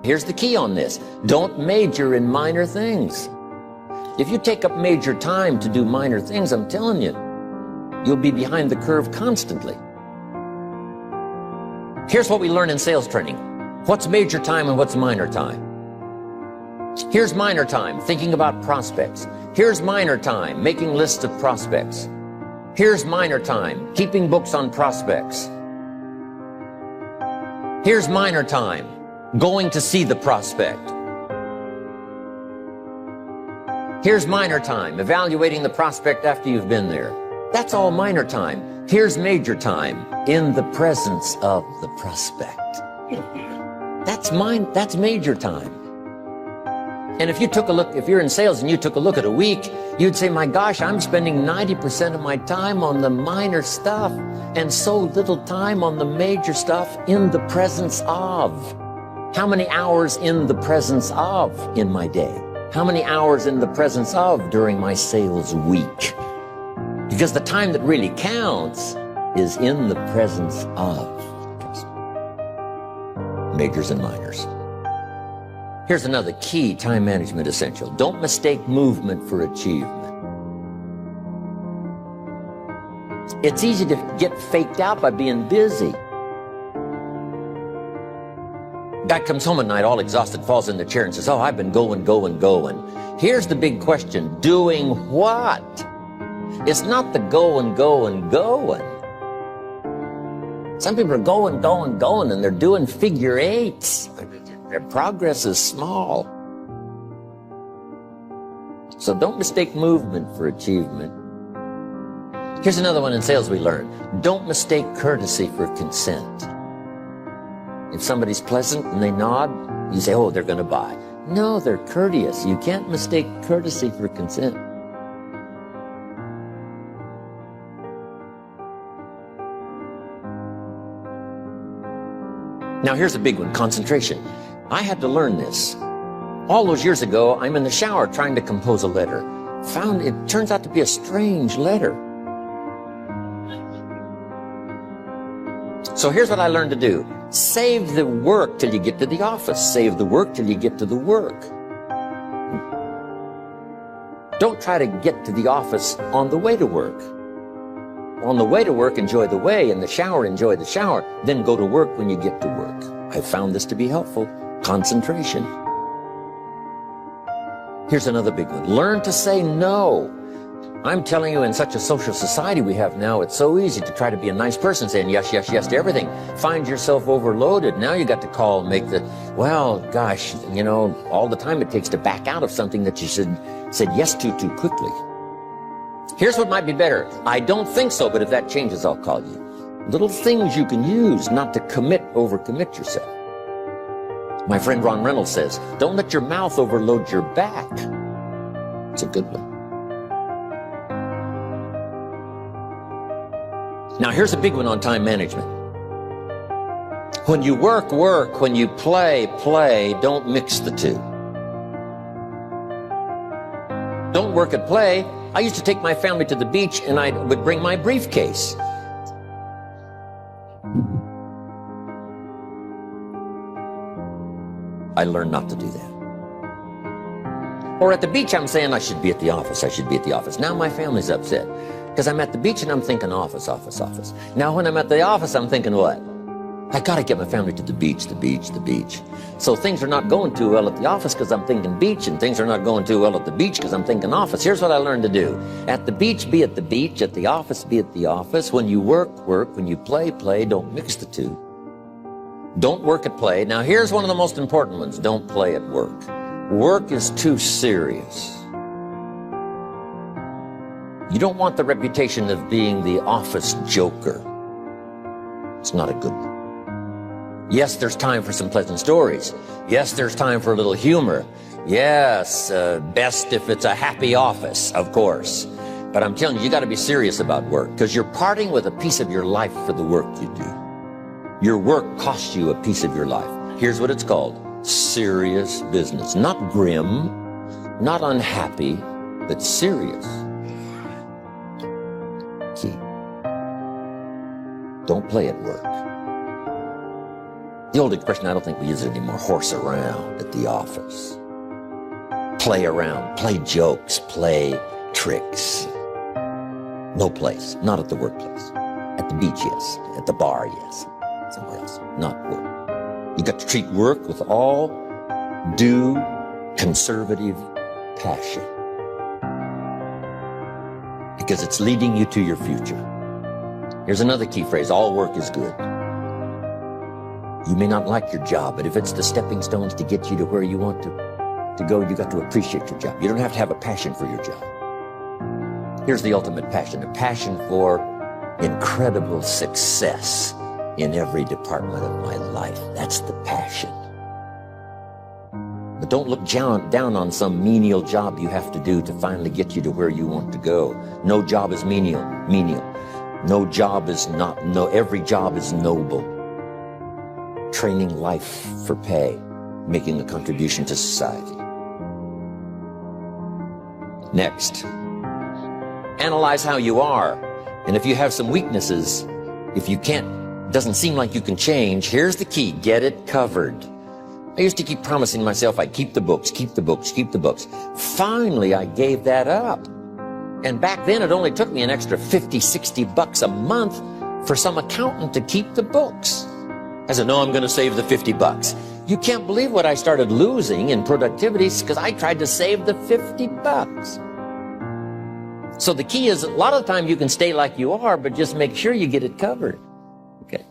Here's the key on this. Don't major in minor things. If you take up major time to do minor things, I'm telling you, you'll be behind the curve constantly. Here's what we learn in sales training. What's major time and what's minor time? Here's minor time, thinking about prospects. Here's minor time, making lists of prospects. Here's minor time, keeping books on prospects. Here's minor time, going to see the prospect. Here's minor time, evaluating the prospect after you've been there. That's all minor time. Here's major time, in the presence of the prospect. That's major time. And if you took a look, if you're in sales and you took a look at a week, you'd say, my gosh, I'm spending 90% of my time on the minor stuff and so little time on the major stuff in the presence of. How many hours in the presence of in my day? How many hours in the presence of during my sales week? Because the time that really counts is in the presence of. Majors and minors. Here's another key time management essential. Don't mistake movement for achievement. It's easy to get faked out by being busy. Guy comes home at night all exhausted, falls in the chair and says, oh, I've been going. Here's the big question. Doing what? It's not the going. Some people are going, and they're doing figure eights. Their progress is small. So don't mistake movement for achievement. Here's another one in sales we learned. Don't mistake courtesy for consent. If somebody's pleasant and they nod, you say, oh, they're going to buy. No, they're courteous. You can't mistake courtesy for consent. Now here's a big one, concentration. I had to learn this. All those years ago, I'm in the shower trying to compose a letter. Found it turns out to be a strange letter. So here's what I learned to do. Save the work till you get to the office. Save the work till you get to the work. Don't try to get to the office on the way to work. On the way to work, enjoy the way. In the shower, enjoy the shower. Then go to work when you get to work. I found this to be helpful. Concentration. Here's another big one. Learn to say no. I'm telling you, in such a social society we have now, it's so easy to try to be a nice person, saying yes to everything. Find yourself overloaded. Now you got to call and make the, well, gosh, you know, all the time it takes to back out of something that you said yes to too quickly. Here's what might be better. I don't think so, but if that changes, I'll call you. Little things you can use not to overcommit yourself. My friend Ron Reynolds says, don't let your mouth overload your back. It's a good one. Now here's a big one on time management. When you work, when you play, don't mix the two. Don't work and play. I used to take my family to the beach and I would bring my briefcase. I learned not to do that. Or at the beach, I'm saying I should be at the office. Now my family's upset because I'm at the beach and I'm thinking office. Now when I'm at the office, I'm thinking what? I got to get my family to the beach. So things are not going too well at the office because I'm thinking beach, and things are not going too well at the beach because I'm thinking office. Here's what I learned to do. At the beach, be at the beach. At the office, be at the office. When you work. When you play. Don't mix the two. Don't work at play. Now here's one of the most important ones. Don't play at work. Work is too serious. You don't want the reputation of being the office joker. It's not a good one. Yes, there's time for some pleasant stories. Yes, there's time for a little humor. Yes, best if it's a happy office, of course. But I'm telling you, you got to be serious about work because you're parting with a piece of your life for the work you do. Your work costs you a piece of your life. Here's what it's called. Serious business. Not grim, not unhappy, but serious. Key. Don't play at work. The old expression, I don't think we use it anymore, horse around at the office. Play around, play jokes, play tricks. No place, not at the workplace. At the beach, yes. At the bar, yes. Somewhere else, not work. You got to treat work with all due conservative passion, because it's leading you to your future. Here's another key phrase: all work is good. You may not like your job, but if it's the stepping stones to get you to where you want to go, you got to appreciate your job. You don't have to have a passion for your job. Here's the ultimate passion: a passion for incredible success in every department of my life. That's the passion. But don't look down on some menial job you have to do to finally get you to where you want to go. No job is menial. No job is not, every job is noble. Training life for pay, making a contribution to society. Next, analyze how you are. And if you have some weaknesses, if you doesn't seem like you can change, here's the key: get it covered. I used to keep promising myself I'd keep the books, keep the books, keep the books. Finally, I gave that up. And back then, it only took me an extra $50-60 a month for some accountant to keep the books. I said, no, I'm going to save the $50. You can't believe what I started losing in productivity because I tried to save the $50. So the key is, a lot of the time you can stay like you are, but just make sure you get it covered. Okay.